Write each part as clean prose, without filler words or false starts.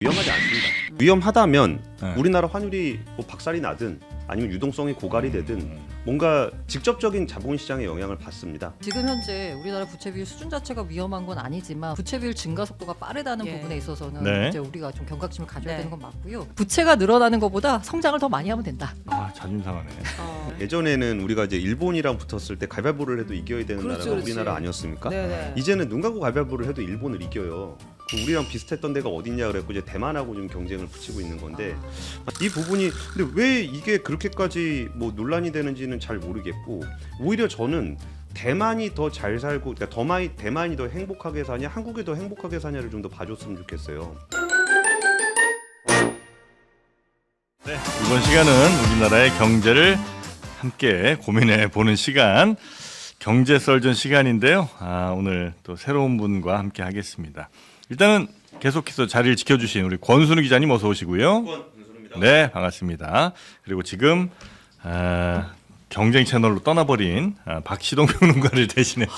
위험하지 않습니다. 위험하다면 우리나라 환율이 뭐 박살이 나든 아니면 유동성이 고갈이 되든 뭔가 직접적인 자본시장에 영향을 받습니다. 지금 현재 우리나라 부채 비율 수준 자체가 위험한 건 아니지만 부채 비율 증가 속도가 빠르다는 부분에 있어서는 네. 이제 우리가 좀 경각심을 가져야 되는 건 맞고요. 부채가 늘어나는 것보다 성장을 더 많이 하면 된다. 아, 자존심 상하네. 예전에는 우리가 이제 일본이랑 붙었을 때 가위바위보를 해도 이겨야 되는 그렇지, 나라가 그렇지. 우리나라 아니었습니까? 네네. 이제는 눈 감고 가위바위보를 해도 일본을 이겨요. 우리랑 비슷했던 데가 어딨냐 그랬고 이제 대만하고 좀 경쟁을 붙이고 있는 건데 이 부분이 근데 왜 이게 그렇게까지 뭐 논란이 되는지는 잘 모르겠고 오히려 저는 대만이 더 잘 살고 그러니까 대만이 더 행복하게 사냐 한국이 더 행복하게 사냐를 좀 더 봐줬으면 좋겠어요. 네, 이번 시간은 우리나라의 경제를 함께 고민해 보는 시간, 경제 썰전 시간인데요. 오늘 또 새로운 분과 함께 하겠습니다. 일단은 계속해서 자리를 지켜주신 우리 권순우 기자님 어서 오시고요. 네, 반갑습니다. 그리고 지금 경쟁 채널로 떠나버린 박시동 평론가를 대신해서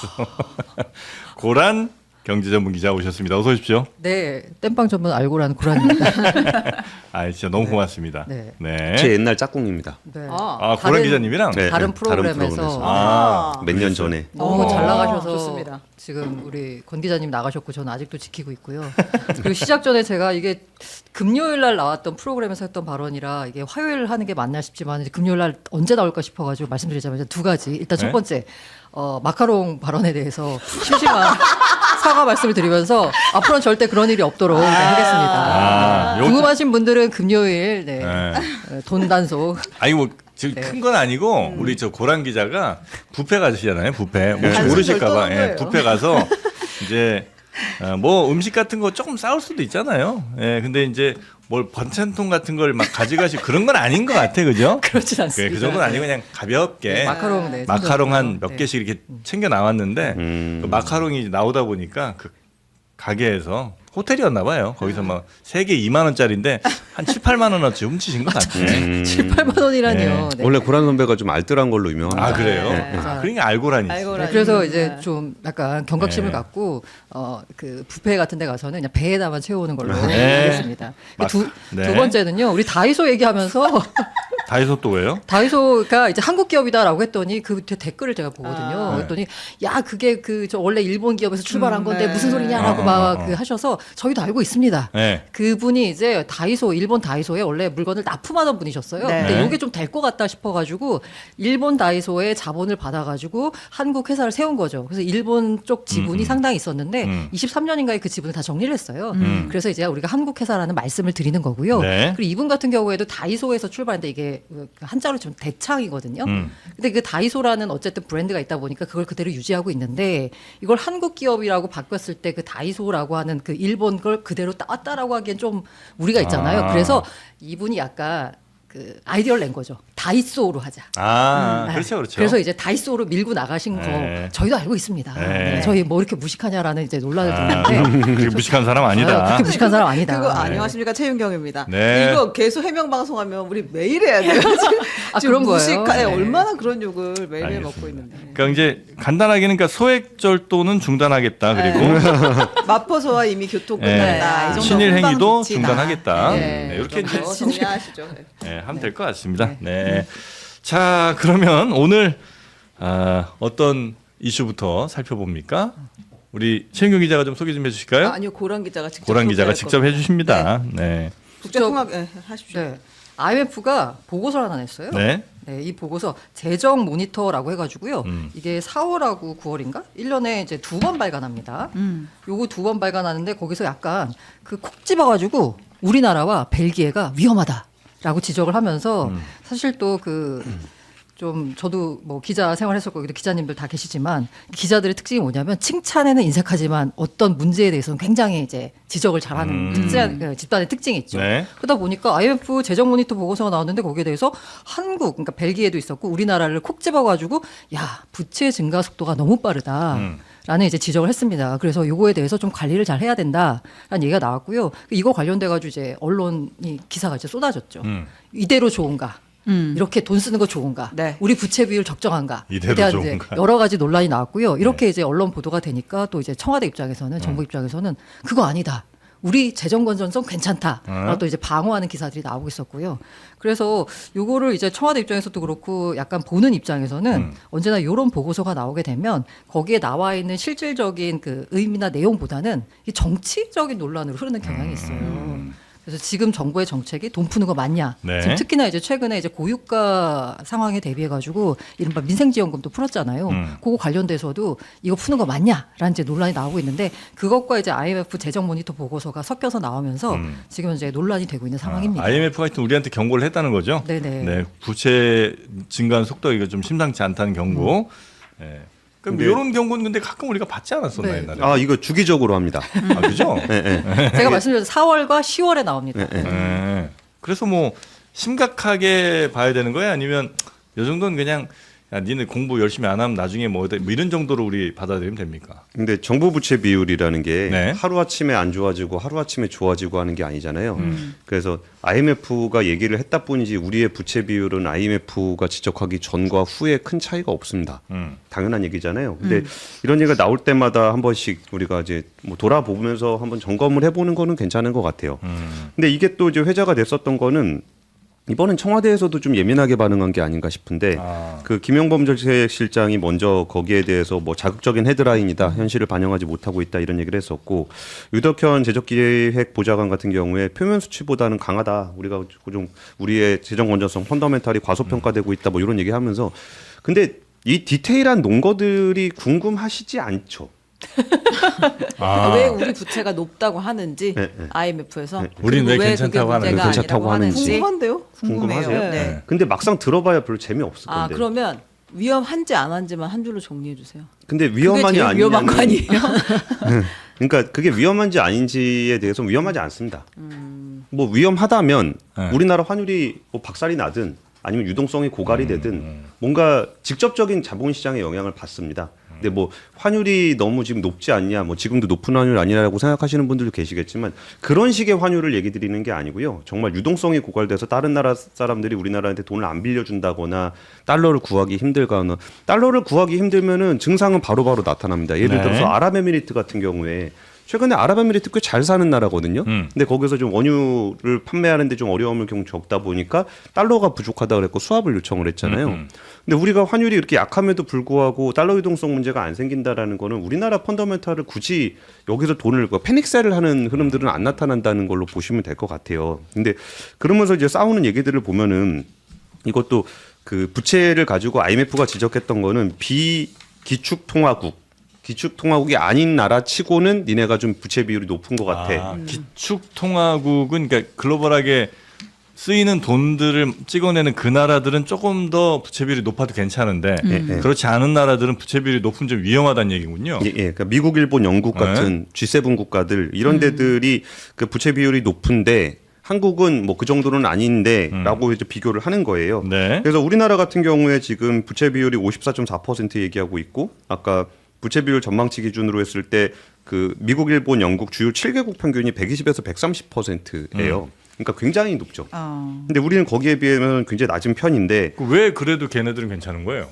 고란 경제전문기자 오셨습니다. 어서 오십시오. 네, 땜빵 전문 알고라는 고란입니다. 진짜 너무 고맙습니다. 네. 네. 제 옛날 짝꿍입니다. 네. 고란 다른- 기자님이랑 네, 다른 네, 프로그램에서 몇 년 전에 너무 잘 나가셔서 좋습니다. 지금 우리 권 기자님 나가셨고 저는 아직도 지키고 있고요. 그리고 시작 전에 제가 이게 금요일 날 나왔던 프로그램에서 했던 발언이라 이게 화요일 하는 게 맞나 싶지만 이제 금요일 날 언제 나올까 싶어가지고 말씀드리자면 두 가지. 일단 첫 네. 번째 마카롱 발언에 대해서 심심한 사과 말씀을 드리면서 앞으로는 절대 그런 일이 없도록 하겠습니다. 요거- 궁금하신 분들은 금요일 돈 단속 아니 뭐 큰 건 아니고 우리 저 고란 기자가 뷔페 가시잖아요. 뷔페 혹시 단순 모르실까봐 절도는 거예요. 뷔페 가서 이제 뭐 음식 같은 거 조금 싸울 수도 있잖아요. 근데 이제 뭘 반찬통 같은 걸 막 가져가시 그런 건 아닌 것 같아, 그죠? 그렇진 않습니다. 그 정도는 아니고 그냥 가볍게 마카롱 마카롱 한 몇 네. 개씩 이렇게 챙겨 나왔는데 그 마카롱이 나오다 보니까 그 가게에서 호텔이었나 봐요. 거기서 막 3개 2만 원짜리인데 한 7, 8만 원어치 훔치신 것 같아요. 7, 8만 원이라니요. 네. 원래 고란 선배가 좀 알뜰한 걸로 유명합니다. 그래요? 네. 그러니까 알고라니. 네, 그래서 이제 좀 약간 경각심을 네. 갖고 그 뷔페 같은 데 가서는 그냥 배에다만 채워오는 걸로 네. 하겠습니다. 두 네. 번째는요. 우리 다이소 얘기하면서 다이소 또 왜요? 다이소가 이제 한국 기업이다라고 했더니 그 밑에 댓글을 제가 보거든요. 그랬더니 야 그게 저 원래 일본 기업에서 출발한 건데 네. 무슨 소리냐라고 막 그 하셔서 저희도 알고 있습니다. 네. 그분이 이제 일본 다이소에 원래 물건을 납품하던 분이셨어요. 네. 근데 이게 좀 될 것 같다 싶어가지고 일본 다이소에 자본을 받아가지고 한국 회사를 세운 거죠. 그래서 일본 쪽 지분이 상당히 있었는데 23년인가에 그 지분을 다 정리를 했어요. 그래서 이제 우리가 한국 회사라는 말씀을 드리는 거고요. 네. 그리고 이분 같은 경우에도 다이소에서 출발했는데 이게 한자로 좀 대창이거든요. 근데 그 다이소라는 어쨌든 브랜드가 있다 보니까 그걸 그대로 유지하고 있는데 이걸 한국 기업이라고 바꿨을 때 그 다이소라고 하는 그 일본 걸 그대로 따왔다라고 하기엔 좀 무리가 있잖아요. 그래서 이분이 약간 그 아이디어를 낸 거죠. 다이소로 하자. 그렇죠, 그렇죠. 그래서 이제 다이소로 밀고 나가신 거 네. 저희도 알고 있습니다. 네. 네, 저희 뭐 이렇게 무식하냐라는 이제 논란을 듣는데 그렇게 무식한 사람 아니다. 그렇게 무식한 사람 아니다. 그거 안녕하십니까 최윤경입니다. 네. 이거 계속 해명 방송하면 우리 매일 해야 돼요. 그런 거예요? 네. 네. 얼마나 그런 욕을 매일매일 알겠습니다. 먹고 있는데. 그러니까 이제 간단하게는 그러니까 소액절도는 중단하겠다. 그리고 마포소와 이미 교통 끝났다. 이 정도 친일 행위도 후방 조치다. 중단하겠다. 네. 이렇게 이제 정리하시죠. 하면 될 것 같습니다. 네. 자, 그러면 오늘 어떤 이슈부터 살펴봅니까? 우리 최인경 기자가 좀 소개 좀 해주실까요? 아니요 고란 기자가 직접. 고란 기자가 소개할 직접 겁니다. 해주십니다. 네. 국제통합 하십시오. 네. IMF가 보고서를 하나 냈어요. 네. 네, 이 보고서 재정 모니터라고 해가지고요. 이게 4월하고 9월인가? 1년에 이제 2번 발간합니다. 요거 2번 발간하는데 거기서 약간 그 콕 집어가지고 우리나라와 벨기에가 위험하다라고 지적을 하면서 사실 또 좀 저도 뭐 기자 생활했었고 여기도 기자님들 다 계시지만 기자들의 특징이 뭐냐면 칭찬에는 인색하지만 어떤 문제에 대해서는 굉장히 이제 지적을 잘하는 집단의 특징이 있죠. 네. 그러다 보니까 IMF 재정 모니터 보고서가 나왔는데 거기에 대해서 한국 그러니까 벨기에도 있었고 우리나라를 콕 집어가지고 야 부채 증가 속도가 너무 빠르다. 라는 이제 지적을 했습니다. 그래서 요거에 대해서 좀 관리를 잘 해야 된다라는 얘기가 나왔고요. 이거 관련돼 가지고 이제 언론이 기사가 이제 쏟아졌죠. 이대로 좋은가? 이렇게 돈 쓰는 거 좋은가? 네. 우리 부채 비율 적정한가? 이대로 대한 좋은가? 이제 여러 가지 논란이 나왔고요. 이렇게 이제 언론 보도가 되니까 또 이제 청와대 입장에서는 정부 입장에서는 그거 아니다. 우리 재정 건전성 괜찮다. 또 이제 방어하는 기사들이 나오고 있었고요. 그래서 요거를 이제 청와대 입장에서도 그렇고 약간 보는 입장에서는 언제나 이런 보고서가 나오게 되면 거기에 나와 있는 실질적인 그 의미나 내용보다는 이 정치적인 논란으로 흐르는 경향이 있어요. 그래서 지금 정부의 정책이 돈 푸는 거 맞냐? 네. 지금 특히나 이제 최근에 이제 고유가 상황에 대비해 가지고 이른바 민생지원금도 풀었잖아요. 그거 관련돼서도 이거 푸는 거 맞냐라는 이제 논란이 나오고 있는데 그것과 이제 IMF 재정 모니터 보고서가 섞여서 나오면서 지금 이제 논란이 되고 있는 상황입니다. IMF가 하여튼 우리한테 경고를 했다는 거죠. 네네. 네, 부채 증가하는 속도가 이거 좀 심상치 않다는 경고. 네. 그럼 근데- 이런 경고는 근데 가끔 우리가 받지 않았었나 네. 옛날에? 아 이거 주기적으로 합니다. 아, 그죠? 제가 말씀드린 4월과 10월에 나옵니다. 네. 그래서 뭐 심각하게 봐야 되는 거예요? 아니면 이 정도는 그냥 야, 니네 공부 열심히 안 하면 나중에 뭐 이런 정도로 우리 받아들이면 됩니까? 근데 정부 부채 비율이라는 게 네. 하루아침에 안 좋아지고 하루아침에 좋아지고 하는 게 아니잖아요. 그래서 IMF가 얘기를 했다 뿐이지 우리의 부채 비율은 IMF가 지적하기 전과 후에 큰 차이가 없습니다. 당연한 얘기잖아요. 근데 이런 얘기가 나올 때마다 한 번씩 우리가 이제 뭐 돌아보면서 한번 점검을 해보는 거는 괜찮은 것 같아요. 근데 이게 또 이제 회자가 됐었던 거는 이번엔 청와대에서도 좀 예민하게 반응한 게 아닌가 싶은데 그 김용범 정책실장이 먼저 거기에 대해서 뭐 자극적인 헤드라인이다, 현실을 반영하지 못하고 있다 이런 얘기를 했었고 유덕현 재정기획보좌관 같은 경우에 표면 수치보다는 강하다, 우리가 좀 우리의 재정 건전성 펀더멘탈이 과소평가되고 있다 뭐 이런 얘기하면서 근데 이 디테일한 논거들이 궁금하시지 않죠? 왜 우리 부채가 높다고 하는지 네, 네. IMF에서 우리는 왜 괜찮다고 하는지. 괜찮다고 하는지. 궁금한데요? 궁금하세요? 네. 근데 막상 들어봐야 별로 재미없을 아 건데. 그러면 위험한지 안 한지만 한 줄로 정리해 주세요. 근데 그게 위험하니 제일 위험한 거 아니냐는 아니에요? 그러니까 그게 위험한지 아닌지에 대해서 위험하지 않습니다. 뭐 위험하다면 네. 우리나라 환율이 뭐 박살이 나든 아니면 유동성이 고갈이 되든 뭔가 직접적인 자본시장에 영향을 받습니다. 근데 뭐 환율이 너무 지금 높지 않냐, 뭐 지금도 높은 환율 아니라고 생각하시는 분들도 계시겠지만 그런 식의 환율을 얘기 드리는 게 아니고요. 정말 유동성이 고갈돼서 다른 나라 사람들이 우리나라한테 돈을 안 빌려준다거나 달러를 구하기 힘들거나 달러를 구하기 힘들면은 증상은 바로바로 나타납니다. 예를 네. 들어서 아랍에미리트 같은 경우에 최근에 아랍에미리트 꽤 잘 사는 나라거든요. 근데 거기서 좀 원유를 판매하는데 좀 어려움을 좀 겪다 보니까 달러가 부족하다 그랬고 수합을 요청을 했잖아요. 근데 우리가 환율이 이렇게 약함에도 불구하고 달러 유동성 문제가 안 생긴다라는 거는 우리나라 펀더멘탈을 굳이 여기서 돈을 패닉셀을 하는 흐름들은 안 나타난다는 걸로 보시면 될 것 같아요. 근데 그러면서 이제 싸우는 얘기들을 보면은 이것도 그 부채를 가지고 IMF가 지적했던 거는 비기축 통화국 기축 통화국이 아닌 나라 치고는 니네가 좀 부채 비율이 높은 것 같아. 기축 통화국은 그러니까 글로벌하게 쓰이는 돈들을 찍어내는 그 나라들은 조금 더 부채 비율이 높아도 괜찮은데 그렇지 않은 나라들은 부채 비율이 높으면 좀 위험하다는 얘기군요. 예, 예. 그러니까 미국, 일본, 영국 같은 G7 국가들 이런 데들이 그 부채 비율이 높은데 한국은 뭐 그 정도는 아닌데라고 이제 비교를 하는 거예요. 네. 그래서 우리나라 같은 경우에 지금 부채 비율이 54.4% 얘기하고 있고 아까 부채 비율 전망치 기준으로 했을 때 그 미국, 일본, 영국 주요 7개국 평균이 120에서 130%예요. 그러니까 굉장히 높죠. 근데 우리는 거기에 비하면 굉장히 낮은 편인데 왜 그래도 걔네들은 괜찮은 거예요?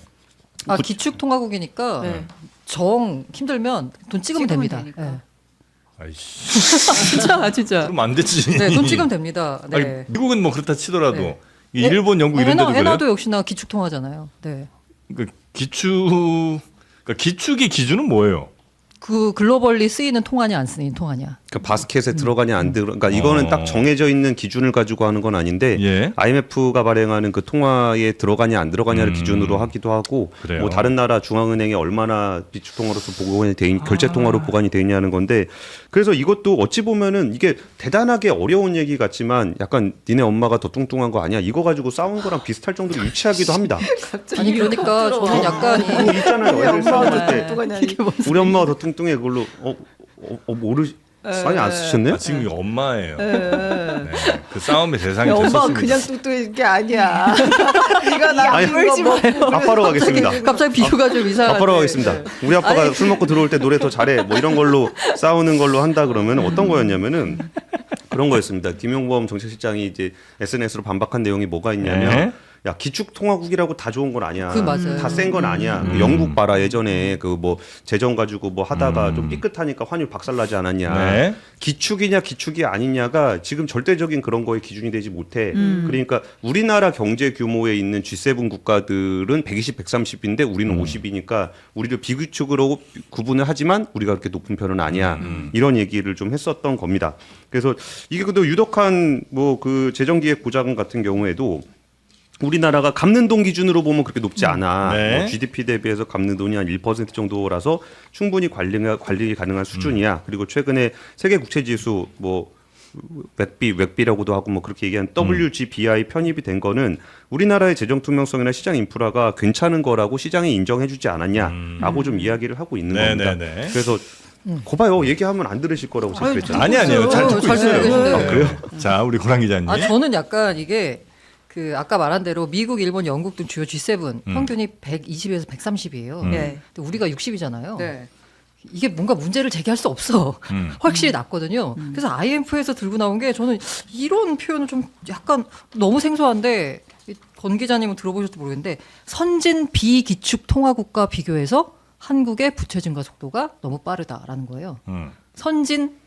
아, 기축 통화국이니까 네. 정 힘들면 돈 찍으면 됩니다. 되니까. 네. 아이씨. 진짜. 그럼 안 되지. 네, 돈 찍으면 됩니다. 네. 아니, 미국은 뭐 그렇다 치더라도 네. 이 일본, 영국 이런 데도 그래요? 해나도 역시나 기축 통화잖아요. 네. 그러니까 기축의 기준은 뭐예요? 그 글로벌리 쓰이는 통화냐 안 쓰이는 통화냐. 그 바스켓에 들어가냐 안 들어. 그러니까 이거는 딱 정해져 있는 기준을 가지고 하는 건 아닌데 예. IMF가 발행하는 그 통화에 들어가냐 안 들어가냐를 기준으로 하기도 하고 그래요? 뭐 다른 나라 중앙은행에 얼마나 비축 통화로서 보관이 돼 결제 통화로 보관이 돼 있냐는 건데 그래서 이것도 어찌 보면은 이게 대단하게 어려운 얘기 같지만 약간 니네 엄마가 더 뚱뚱한 거 아니야? 이거 가지고 싸운 거랑 비슷할 정도로 유치하기도 합니다. 아니 그러니까 저는 약간 그거 있잖아요. 애들 싸움할 때 이게 우리 엄마가 더 뚱뚱해 그걸로 모르 많이 안 쓰셨네요? 아, 지금 이거 엄마예요. 네. 그 싸움의 대상이 엄마가 됐었습니다. 그냥 뚱뚱한 게 아니야. 네가 나 아니, 물지 마요. 아빠로 가겠습니다. 갑자기 비유가 좀 이상한데. 아빠로 가겠습니다. 우리 아빠가 술 먹고 들어올 때 노래 더 잘해. 뭐 이런 걸로 싸우는 걸로 한다 그러면 어떤 거였냐면은 그런 거였습니다. 김용범 정책실장이 이제 SNS로 반박한 내용이 뭐가 있냐면 네. 야 기축통화국이라고 다 좋은 건 아니야. 그 맞아요. 다 센 건 아니야. 영국 봐라 예전에 그 뭐 재정 가지고 뭐 하다가 좀 삐끗하니까 환율 박살나지 않았냐. 네. 기축이냐 기축이 아니냐가 지금 절대적인 그런 거에 기준이 되지 못해. 그러니까 우리나라 경제 규모에 있는 G7 국가들은 120, 130인데 우리는 50이니까 우리를 비기축으로 구분을 하지만 우리가 그렇게 높은 편은 아니야. 이런 얘기를 좀 했었던 겁니다. 그래서 이게 그래도 유독한 뭐 그 재정기획부장 같은 경우에도 우리나라가 갚는 돈 기준으로 보면 그렇게 높지 않아. 네. 뭐 GDP 대비해서 갚는 돈이 한 1% 정도라서 충분히 관리 가능한 수준이야. 그리고 최근에 세계 국채 지수 뭐 웩비라고도 하고 뭐 그렇게 얘기한 WGBI 편입이 된 거는 우리나라의 재정 투명성이나 시장 인프라가 괜찮은 거라고 시장이 인정해주지 않았냐라고 좀 이야기를 하고 있는 겁니다. 네네네. 그래서 거봐요, 얘기하면 안 들으실 거라고 제가 그랬잖아요. 아니요. 잘 듣고 잘 있어요. 듣고 계시네요. 그래요? 자, 우리 고랑 기자님. 저는 약간 이게 그 아까 말한 대로 미국, 일본, 영국 등 주요 G7 평균이 120에서 130이에요. 네. 근데 우리가 60이잖아요. 네. 이게 뭔가 문제를 제기할 수 없어. 확실히 낮거든요. 그래서 IMF에서 들고 나온 게 저는 이런 표현을 좀 약간 너무 생소한데 권 기자님은 들어보셨을지 모르겠는데 선진 비기축 통화국과 비교해서 한국의 부채 증가 속도가 너무 빠르다라는 거예요. 선진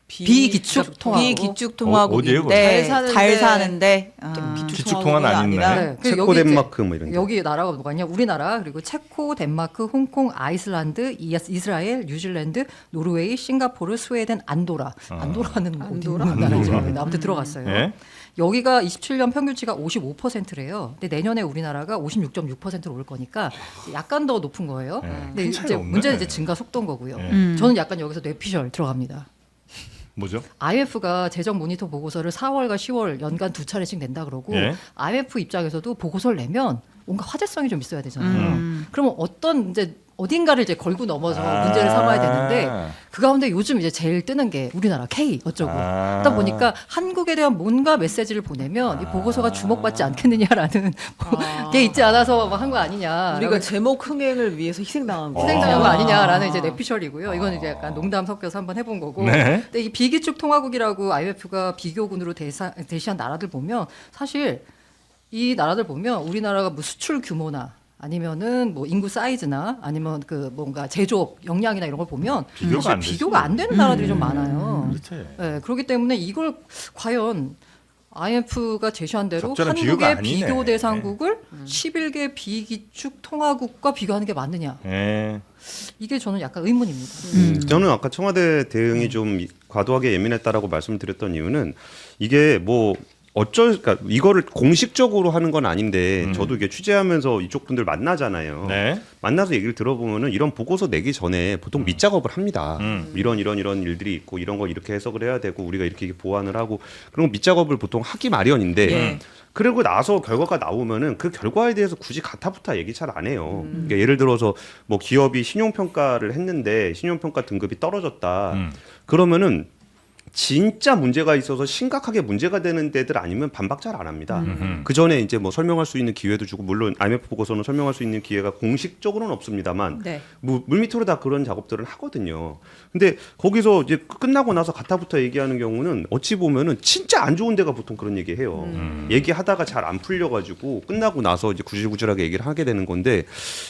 비기축 통화국. 비기축 어디예요, 통화국인데 거기? 잘 사는데 기축 통화는 아니네. 네. 그 체코, 여기 이제 덴마크 뭐 이런 게. 여기 나라가 뭐가 있냐? 우리나라 그리고 체코, 덴마크, 홍콩, 아이슬란드, 이스라엘, 뉴질랜드, 노르웨이, 싱가포르, 스웨덴, 안도라. 안도라는 어디 있는 나라인지 모르겠는데 아무튼 들어갔어요. 네. 여기가 27년 평균치가 55%래요. 근데 내년에 우리나라가 56.6%로 올 거니까 약간 더 높은 거예요. 근데 큰 차이가 이제 없네. 문제는 이제 증가 속도인 거고요. 네. 저는 약간 여기서 뇌피셜 들어갑니다. 뭐죠? IMF가 재정 모니터 보고서를 4월과 10월 연간 2차례씩 낸다 그러고 예. IMF 입장에서도 보고서를 내면 뭔가 화제성이 좀 있어야 되잖아요. 그러면 어떤 이제 어딘가를 이제 걸고 넘어서 문제를 삼아야 되는데 그 가운데 요즘 이제 제일 뜨는 게 우리나라 K 어쩌고 그러다 보니까 한국에 대한 뭔가 메시지를 보내면 이 보고서가 주목받지 않겠느냐라는 게 있지 않아서 한 거 아니냐. 우리가 제목 흥행을 위해서 희생당한 거. 희생당한 거 아니냐라는 이제 내피셜이고요. 이건 이제 약간 농담 섞여서 한번 해본 거고. 네. 근데 이 비기축 통화국이라고 IMF가 비교군으로 대시한 나라들 보면 사실 이 나라들 보면 우리나라가 뭐 수출 규모나 아니면은 뭐 인구 사이즈나 아니면 그 뭔가 제조업 역량이나 이런 걸 보면 비교가 사실 안 되지. 비교가 안 되는 나라들이 좀 많아요. 그렇지. 네, 그렇기 때문에 이걸 과연 IMF가 제시한 대로 적절한 비교가 한국의 아니네. 비교 대상국을 11개 비기축 통화국과 비교하는 게 맞느냐? 예. 이게 저는 약간 의문입니다. 저는 아까 청와대 대응이 좀 과도하게 예민했다라고 말씀드렸던 이유는 이게 뭐 그러니까 이거를 공식적으로 하는 건 아닌데 저도 이게 취재하면서 이쪽 분들 만나잖아요. 네. 만나서 얘기를 들어보면은 이런 보고서 내기 전에 보통 밑작업을 합니다. 이런 일들이 있고 이런 거 이렇게 해석을 해야 되고 우리가 이렇게 보완을 하고 그런 거 밑작업을 보통 하기 마련인데 예. 그리고 나서 결과가 나오면은 그 결과에 대해서 굳이 가타부타 얘기 잘 안 해요. 그러니까 예를 들어서 뭐 기업이 신용평가를 했는데 신용평가 등급이 떨어졌다. 그러면은 진짜 문제가 있어서 심각하게 문제가 되는 데들 아니면 반박 잘 안 합니다. 그 전에 이제 뭐 설명할 수 있는 기회도 주고 물론 IMF 보고서는 설명할 수 있는 기회가 공식적으로는 없습니다만 네. 물밑으로 다 그런 작업들은 하거든요. 근데 거기서 이제 끝나고 나서 가타부터 얘기하는 경우는 어찌 보면은 진짜 안 좋은 데가 보통 그런 얘기해요. 얘기하다가 잘 안 풀려가지고 끝나고 나서 이제 구질구질하게 얘기를 하게 되는 건데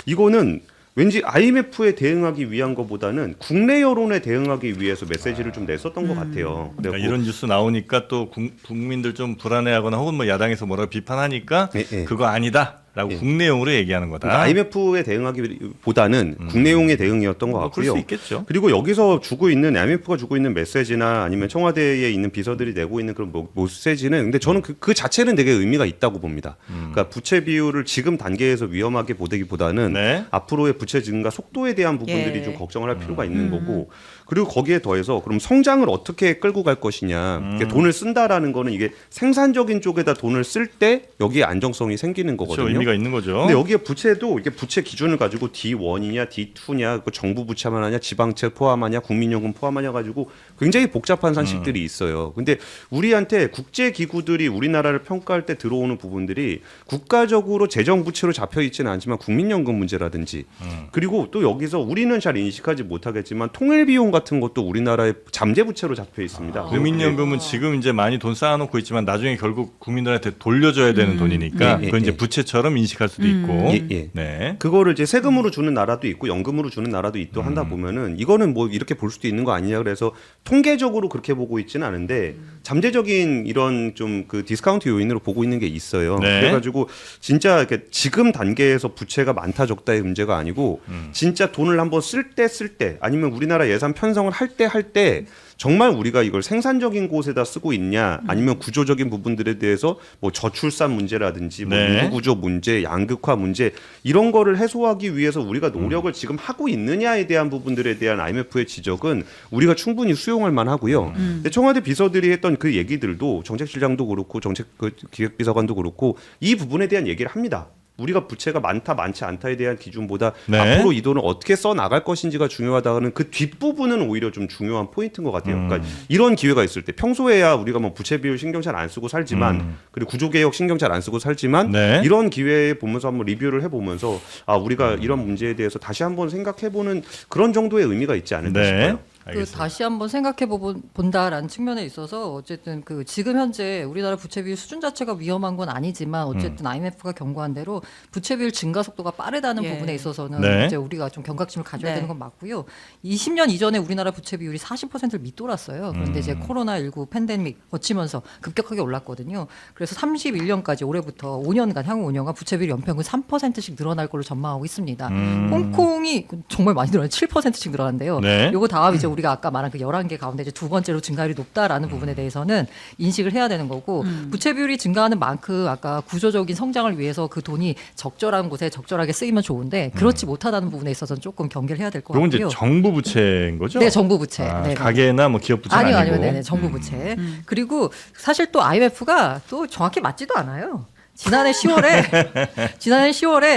이거는 왠지 IMF에 대응하기 위한 것보다는 국내 여론에 대응하기 위해서 메시지를 좀 냈었던 것 같아요. 그러니까 그래갖고 이런 뉴스 나오니까 또 국민들 좀 불안해하거나 혹은 뭐 야당에서 뭐라고 비판하니까 네. 그거 아니다라고 국내용으로 얘기하는 거다. 그러니까 IMF에 대응하기보다는 국내용의 대응이었던 것 뭐 그럴 같고요. 수 있겠죠. 그리고 여기서 IMF가 주고 있는 메시지나 아니면 청와대에 있는 비서들이 내고 있는 그런 메시지는 근데 저는 그 자체는 되게 의미가 있다고 봅니다. 그러니까 부채 비율을 지금 단계에서 위험하게 보기보다는 네. 앞으로의 부채 증가 속도에 대한 부분들이 예. 좀 걱정을 할 필요가 있는 거고 그리고 거기에 더해서 그럼 성장을 어떻게 끌고 갈 것이냐 그러니까 돈을 쓴다라는 거는 이게 생산적인 쪽에다 돈을 쓸 때 여기에 안정성이 생기는 거거든요. 그렇죠. 의미가 의미가 있는 거죠. 근데 여기에 부채도 이게 부채 기준을 가지고 D1이냐 D2냐 그 정부 부채만 하냐 지방채 포함하냐 국민연금 포함하냐 가지고 굉장히 복잡한 산식들이 있어요. 근데 우리한테 국제 기구들이 우리나라를 평가할 때 들어오는 부분들이 국가적으로 재정 부채로 잡혀 있지는 않지만 국민연금 문제라든지 그리고 또 여기서 우리는 잘 인식하지 못하겠지만 통일 비용 같은 것도 우리나라의 잠재 부채로 잡혀 있습니다. 국민연금은 지금 이제 많이 돈 쌓아놓고 있지만 나중에 결국 국민들한테 돌려줘야 되는 돈이니까 예, 예, 그건 이제 예. 부채처럼 인식할 수도 있고. 예, 예. 네. 그거를 이제 세금으로 주는 나라도 있고 연금으로 주는 나라도 있고 한다 보면은 이거는 뭐 이렇게 볼 수도 있는 거 아니냐 그래서 통계적으로 그렇게 보고 있지는 않은데 잠재적인 이런 좀 그 디스카운트 요인으로 보고 있는 게 있어요. 네. 그래가지고 진짜 이렇게 지금 단계에서 부채가 많다 적다의 문제가 아니고 진짜 돈을 한번 쓸 때 아니면 우리나라 예산 편성을 할 때 정말 우리가 이걸 생산적인 곳에다 쓰고 있냐 아니면 구조적인 부분들에 대해서 뭐 저출산 문제라든지 뭐 네. 인구 구조 문제, 양극화 문제 이런 거를 해소하기 위해서 우리가 노력을 지금 하고 있느냐에 대한 부분들에 대한 IMF의 지적은 우리가 충분히 수용할 만하고요. 근데 청와대 비서들이 했던 그 얘기들도 정책실장도 그렇고 정책 그 기획비서관도 그렇고 이 부분에 대한 얘기를 합니다. 우리가 부채가 많다 많지 않다에 대한 기준보다 네. 앞으로 이 돈을 어떻게 써 나갈 것인지가 중요하다는 그 뒷부분은 오히려 좀 중요한 포인트인 것 같아요. 그러니까 이런 기회가 있을 때 평소에야 우리가 뭐 부채 비율 신경 잘 안 쓰고 살지만 그리고 구조개혁 신경 잘 안 쓰고 살지만 네. 이런 기회에 보면서 한번 리뷰를 해보면서 아 우리가 이런 문제에 대해서 다시 한번 생각해보는 그런 정도의 의미가 있지 않을까 네. 싶어요. 그 알겠습니다. 다시 한번 생각해 본다라는 측면에 있어서 어쨌든 그 지금 현재 우리나라 부채 비율 수준 자체가 위험한 건 아니지만 어쨌든 IMF가 경고한 대로 부채 비율 증가 속도가 빠르다는 예. 부분에 있어서는 네. 이제 우리가 좀 경각심을 가져야 네. 되는 건 맞고요. 20년 이전에 우리나라 부채 비율이 40%를 밑돌았어요. 그런데 이제 코로나19 팬데믹 거치면서 급격하게 올랐거든요. 그래서 31년까지 올해부터 5년간 향후 5년간 부채 비율 연평균 3%씩 늘어날 걸로 전망하고 있습니다. 홍콩이 정말 많이 늘어나요. 7%씩 늘어난대요. 네. 요거 다음 이제 우리가 아까 말한 그 11개 가운데 이제 두 번째로 증가율이 높다라는 부분에 대해서는 인식을 해야 되는 거고 부채 비율이 증가하는 만큼 아까 구조적인 성장을 위해서 그 돈이 적절한 곳에 적절하게 쓰이면 좋은데 그렇지 못하다는 부분에 있어서는 조금 경계를 해야 될 것 그건 같고요. 이제 정부 부채인 거죠? 네, 정부 부채. 아, 네, 네. 가계나 뭐 기업 부채는 아니요, 아니고. 아니요, 네네, 정부 부채. 그리고 사실 또 IMF가 또 정확히 맞지도 않아요. 지난해 10월에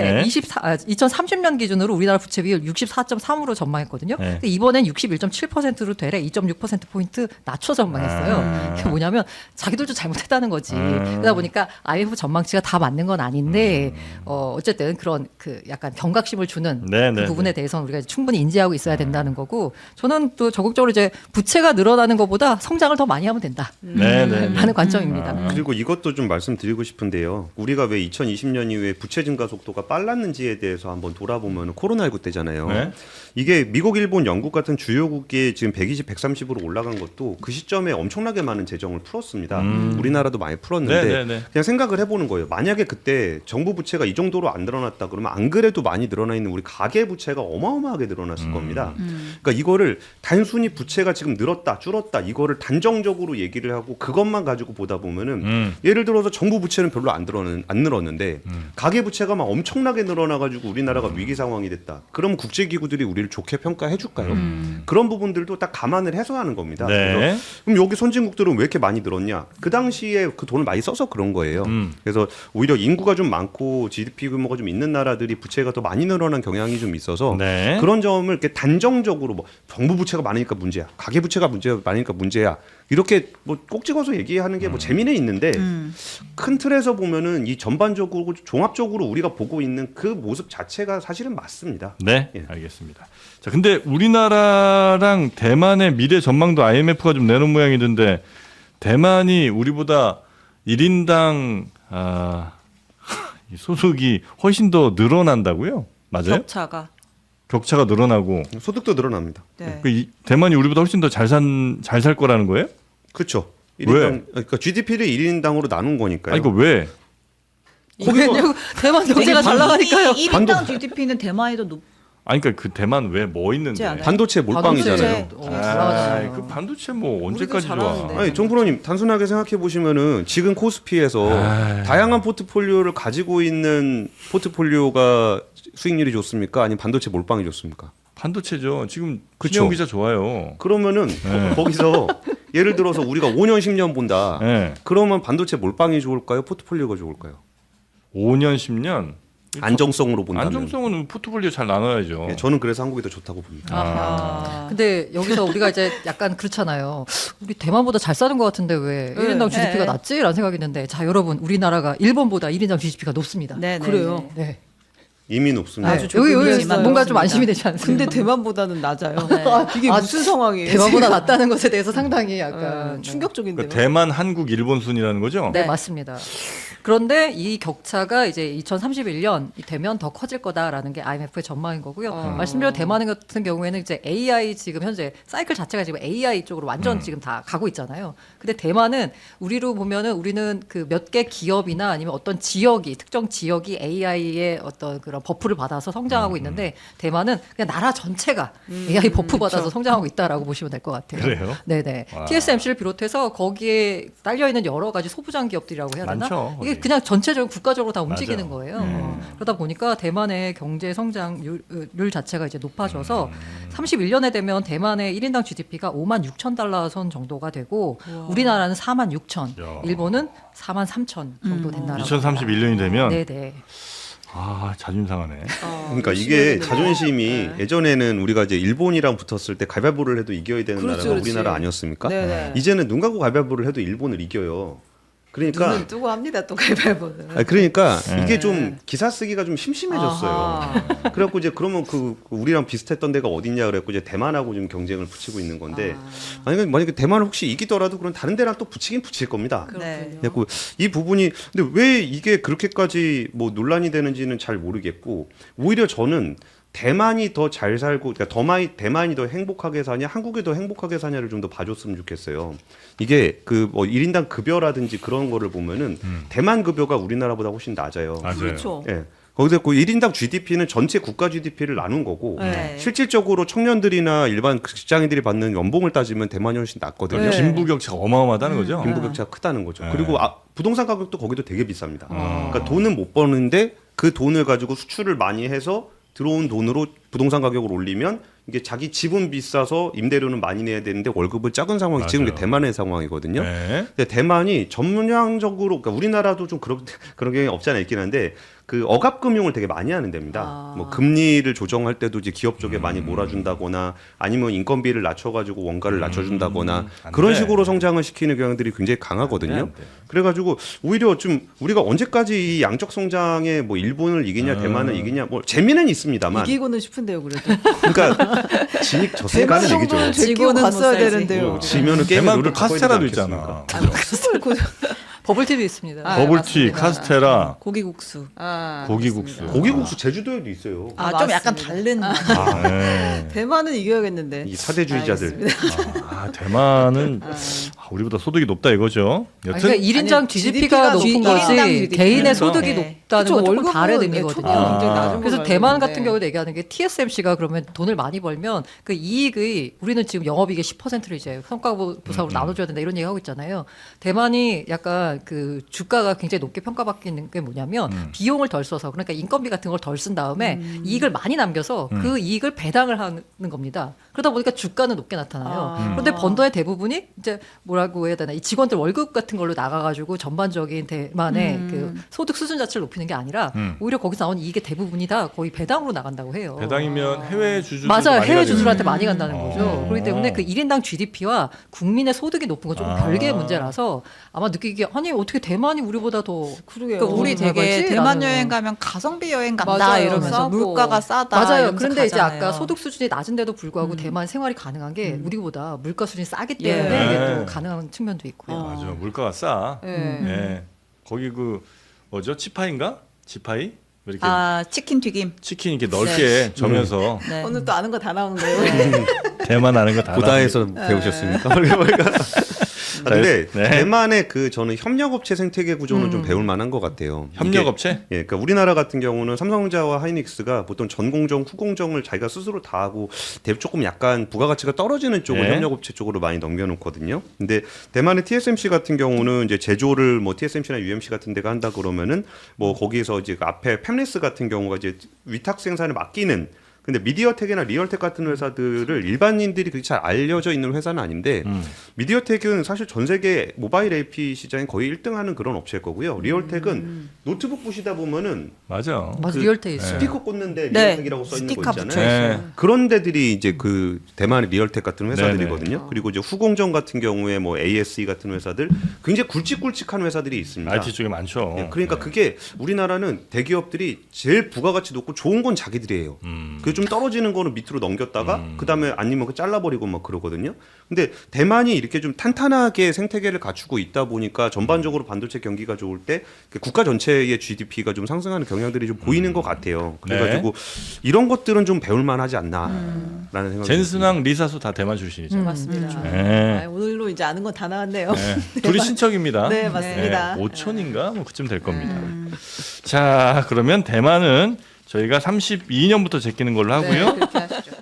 네. 2030년 기준으로 우리나라 부채 비율 64.3으로 전망했거든요. 네. 근데 이번엔 61.7%로 되래 2.6% 포인트 낮춰 전망했어요. 그게 뭐냐면 자기들도 잘못했다는 거지. 그러다 보니까 IMF 전망치가 다 맞는 건 아닌데 어쨌든 그런 그 약간 경각심을 주는 네, 그 네, 부분에 네. 대해서는 우리가 충분히 인지하고 있어야 된다는 거고 저는 또 적극적으로 이제 부채가 늘어나는 것보다 성장을 더 많이 하면 된다. 네, 네, 네. 라는 관점입니다. 그리고 이것도 좀 말씀드리고 싶은데요. 우리가 왜 2020년 이후에 부채 증가 속도가 빨랐는지에 대해서 한번 돌아보면 코로나19 때잖아요. 네. 이게 미국, 일본, 영국 같은 주요국이 지금 120, 130으로 올라간 것도 그 시점에 엄청나게 많은 재정을 풀었습니다. 우리나라도 많이 풀었는데 네, 네, 네. 그냥 생각을 해보는 거예요. 만약에 그때 정부 부채가 이 정도로 안 늘어났다 그러면 안 그래도 많이 늘어나 있는 우리 가계 부채가 어마어마하게 늘어났을 겁니다. 그러니까 이거를 단순히 부채가 지금 늘었다, 줄었다 이거를 단정적으로 얘기를 하고 그것만 가지고 보다 보면은 예를 들어서 정부 부채는 별로 안 늘었는데 가계 부채가 막 엄청나게 늘어나가지고 우리나라가 위기 상황이 됐다. 그럼 국제기구들이 우리를 좋게 평가해 줄까요? 그런 부분들도 딱 감안을 해서 하는 겁니다. 네. 그래서 그럼 여기 선진국들은 왜 이렇게 많이 늘었냐? 그 당시에 그 돈을 많이 써서 그런 거예요. 그래서 오히려 인구가 좀 많고 GDP 규모가 좀 있는 나라들이 부채가 더 많이 늘어난 경향이 좀 있어서 네. 그런 점을 이렇게 단정적으로 뭐 정부 부채가 많으니까 문제야, 가계 부채가 많으니까 문제야. 이렇게 뭐 꼭 찍어서 얘기하는 게 뭐 재미는 있는데 큰 틀에서 보면은 이 전반적으로 종합적으로 우리가 보고 있는 그 모습 자체가 사실은 맞습니다. 네, 예. 알겠습니다. 자, 근데 우리나라랑 대만의 미래 전망도 IMF가 좀 내놓은 모양이던데 대만이 우리보다 1인당 이 소득이 훨씬 더 늘어난다고요? 맞아요? 격차가 늘어나고 소득도 늘어납니다. 네. 대만이 우리보다 훨씬 더 잘 살 거라는 거예요? 그렇죠. 왜? 그러니까 GDP를 1인당으로 나눈 거니까요. 아니, 이거 왜? 왜냐면 대만 경제가 잘 나가니까요. 1인당 GDP는 대만이 더 높. 아니, 그러니까 그 대만 왜 뭐 있는데? 않아요? 반도체 몰빵이잖아요. 반도체, 잘 나가잖아요. 그 반도체 뭐 우리도 언제까지 좋아? 잘하는데. 아니 정프로님 단순하게 생각해 보시면은 지금 코스피에서 아이. 다양한 포트폴리오를 가지고 있는 포트폴리오가 수익률이 좋습니까? 아니면 반도체 몰빵이 좋습니까? 반도체죠. 지금 그쵸. 신영 기자 좋아요. 그러면은 네. 거기서 예를 들어서 우리가 5년 10년 본다. 네. 그러면 반도체 몰빵이 좋을까요? 포트폴리오가 좋을까요? 5년 10년 안정성으로 본다면. 안정성은 포트폴리오 잘 나눠야죠. 예, 저는 그래서 한국이 더 좋다고 봅니다. 아. 근데 여기서 우리가 이제 약간 그렇잖아요. 우리 대만보다 잘 사는 것 같은데 왜 1인당 GDP가 낮지? 라는 생각이 있는데 자 여러분 우리나라가 일본보다 1인당 GDP가 높습니다. 네, 그래요? 네. 이미 높습니다. 아주 여기 조금 뭔가 있어요. 좀 안심이 되지 않습니까? 근데 대만보다는 낮아요. 네. 이게 무슨 상황이에요? 대만보다 낮다는 것에 대해서 상당히 약간 충격적인데요. 그러니까 대만, 한국, 일본 순이라는 거죠? 네, 맞습니다. 그런데 이 격차가 이제 2031년 되면 더 커질 거다라는 게 IMF의 전망인 거고요. 말씀드린 대만 같은 경우에는 이제 AI 지금 현재 사이클 자체가 지금 AI 쪽으로 완전 지금 다 가고 있잖아요. 근데 대만은 우리로 보면은 우리는 그 몇 개 기업이나 아니면 어떤 지역이 특정 지역이 AI의 어떤 그런 버프를 받아서 성장하고 있는데 대만은 그냥 나라 전체가 AI 버프 받아서 성장하고 있다라고 보시면 될 것 같아요. 그래요? 네네. 와. TSMC를 비롯해서 거기에 딸려 있는 여러 가지 소부장 기업들이라고 해야 되나? 많죠, 이게 거기. 그냥 전체적으로 국가적으로 다 움직이는 맞아요. 거예요. 그러다 보니까 대만의 경제 성장률 자체가 이제 높아져서 31년에 되면 대만의 1인당 GDP가 5만 6천 달러 선 정도가 되고 우리나라는 4만 6천, 야. 일본은 4만 3천 정도 된다라고. 2031년이 되면 네네. 아 자존심 상하네. 그러니까 이게 자존심이 예전에는 우리가 이제 일본이랑 붙었을 때 가위바위보를 해도 이겨야 되는 그렇지, 나라가 그렇지. 우리나라 아니었습니까? 네네. 이제는 눈 감고 가위바위보를 해도 일본을 이겨요. 그러니까 눈을 뜨고 합니다. 또 가위바위보는. 그러니까 네. 이게 좀 기사 쓰기가 좀 심심해졌어요. 아하. 그래갖고 이제 그러면 그 우리랑 비슷했던 데가 어딨냐 그래갖고 이제 대만하고 좀 경쟁을 붙이고 있는 건데 만약에 대만을 혹시 이기더라도 그럼 다른 데랑 또 붙이긴 붙일 겁니다. 네. 그래갖고 이 부분이 근데 왜 이게 그렇게까지 뭐 논란이 되는지는 잘 모르겠고 오히려 저는 대만이 더 잘 살고 그러니까 대만이 더 행복하게 사냐 한국이 더 행복하게 사냐를 좀 더 봐줬으면 좋겠어요. 이게 그 뭐 1인당 급여라든지 그런 거를 보면은 대만 급여가 우리나라보다 훨씬 낮아요. 맞아요. 그렇죠. 예. 거기서 그 1인당 GDP는 전체 국가 GDP를 나눈 거고 네. 실질적으로 청년들이나 일반 직장인들이 받는 연봉을 따지면 대만이 훨씬 낮거든요. 네. 빈부격차가 어마어마하다는 거죠. 빈부격차가 크다는 거죠. 네. 그리고 부동산 가격도 거기도 되게 비쌉니다. 그러니까 돈은 못 버는데 그 돈을 가지고 수출을 많이 해서 들어온 돈으로 부동산 가격을 올리면 이게 자기 집은 비싸서 임대료는 많이 내야 되는데 월급은 작은 상황이 지금 게 맞아요. 대만의 상황이거든요. 네. 근데 대만이 전문적으로 그러니까 우리나라도 좀 그런 경향이 없지 않아 있긴 한데 그 억압 금융을 되게 많이 하는 데입니다. 뭐 금리를 조정할 때도 이제 기업 쪽에 많이 몰아준다거나 아니면 인건비를 낮춰가지고 원가를 낮춰준다거나 안 그런 돼. 식으로 성장을 시키는 경향들이 굉장히 강하거든요. 안 돼. 그래가지고 오히려 좀 우리가 언제까지 이 양적 성장에 뭐 일본을 이기냐 대만을 이기냐 뭐 재미는 있습니다만 이기고는 싶은데요, 그래도. 그러니까 진익 저 대만 세가는 얘기죠. 정도는 제끼고 지고는 못 갔어야 살지. 되는데요. 뭐 지면은 게임 대만 룰을 또 바꿔야 되지 카스테라도 않겠습니까? 있잖아. 버블티도 있습니다. 아, 버블티, 맞습니다. 카스테라, 고기국수. 고기국수. 고기국수 제주도에도 있어요. 아, 좀 약간 다른 맛. 네. 대만은 이겨야겠는데. 이 사대주의자들. 대만은 우리보다 소득이 높다 이거죠. 아니, 여튼 그러니까 1인당 아니, GDP가 높은 GDP 가 거지 GDP. 개인의 그러니까. 소득이 네. 높다는 건 조금 월급은 다른 네, 의미거든요. 초과가 굉장히 낮은 그래서 걸로 대만 알고 같은 있는데. 경우도 얘기하는 게 TSMC가 그러면 돈을 많이 벌면 그 이익의 우리는 지금 영업이익의 10%를 이제 성과보상으로 나눠줘야 된다 이런 얘기 하고 있잖아요. 대만이 약간 그 주가가 굉장히 높게 평가받는 게 뭐냐면 비용을 덜 써서 그러니까 인건비 같은 걸 덜 쓴 다음에 이익을 많이 남겨서 그 이익을 배당을 하는 겁니다. 그러다 보니까 주가는 높게 나타나요. 그런데 번 돈의 대부분이 이제 뭐라고 해야 되나 이 직원들 월급 같은 걸로 나가가지고 전반적인 대만의 그 소득 수준 자체를 높이는 게 아니라 오히려 거기서 나온 이익의 대부분이 다 거의 배당으로 나간다고 해요. 배당이면 해외 주주 맞아요. 해외 주주들한테 많이 간다는 거죠. 그렇기 때문에 그 1인당 GDP와 국민의 소득이 높은 건 조금 별개의 문제라서 아마 느끼기에 아니 어떻게 대만이 우리보다 더 그러게요. 그러니까 우리 잘 되게 벌지? 대만 라는 여행 가면 가성비 여행 간다 맞아요. 이러면서 싸고. 물가가 싸다. 맞아요. 이러면서 그런데 이제 가잖아요. 아까 소득 수준이 낮은데도 불구하고 대만 생활이 가능한 게 우리보다 물가 수준이 싸기 예. 때문에 이게 네. 또 가능한 측면도 있고요. 맞아, 물가가 싸. 예. 예. 거기 그 뭐죠? 치파인가? 지파이? 뭐 이렇게 아 치킨 튀김. 치킨 이렇게 넓게 점여서 네. 오늘 또 아는 거 다 나오는 거예요. 대만 아는 거다 고다에서 배우셨습니까? 근데 네. 대만의 그 저는 협력업체 생태계 구조는 좀 배울 만한 것 같아요. 협력업체? 이게, 예, 그러니까 우리나라 같은 경우는 삼성전자와 하이닉스가 보통 전공정, 후공정을 자기가 스스로 다 하고 조금 약간 부가가치가 떨어지는 쪽을 네. 협력업체 쪽으로 많이 넘겨놓거든요. 근데 대만의 TSMC 같은 경우는 이제 제조를 뭐 TSMC나 UMC 같은 데가 한다 그러면은 뭐 거기에서 이제 그 앞에 팹리스 같은 경우가 이제 위탁 생산을 맡기는 근데 미디어텍이나 리얼텍 같은 회사들을 일반인들이 그렇게 잘 알려져 있는 회사는 아닌데 미디어텍은 사실 전 세계 모바일 AP 시장에 거의 1등하는 그런 업체일 거고요. 리얼텍은 노트북 보시다 보면은 맞아. 맞아, 그 리얼텍 있어요. 스피커 꽂는데 네. 리얼텍이라고 써 있는 거 스티커 있잖아요. 붙여 있어요. 네. 그런 데들이 이제 그 대만의 리얼텍 같은 회사들이거든요. 네네. 그리고 이제 후공정 같은 경우에 뭐 ASE 같은 회사들 굉장히 굵직굵직한 회사들이 있습니다. IT 쪽에 많죠. 예, 그러니까 그게 우리나라는 대기업들이 제일 부가가치 높고 좋은 건 자기들이에요. 그 좀 떨어지는 거는 밑으로 넘겼다가 그다음에 아니면 그 잘라버리고 막 그러거든요. 근데 대만이 이렇게 좀 탄탄하게 생태계를 갖추고 있다 보니까 전반적으로 반도체 경기가 좋을 때 국가 전체의 GDP가 좀 상승하는 경향들이 좀 보이는 것 같아요. 그래가지고 이런 것들은 좀 배울만하지 않나라는 생각이 젠순왕 리사수 다 대만 출신이죠. 맞습니다. 네. 아, 오늘로 이제 아는 건 다 나왔네요. 네. 둘이 친척입니다. 네, 맞습니다. 5촌인가 뭐 그쯤 될 겁니다. 자, 그러면 대만은 저희가 32년부터 제끼는 걸로 하고요. 네, 그렇게 하시죠.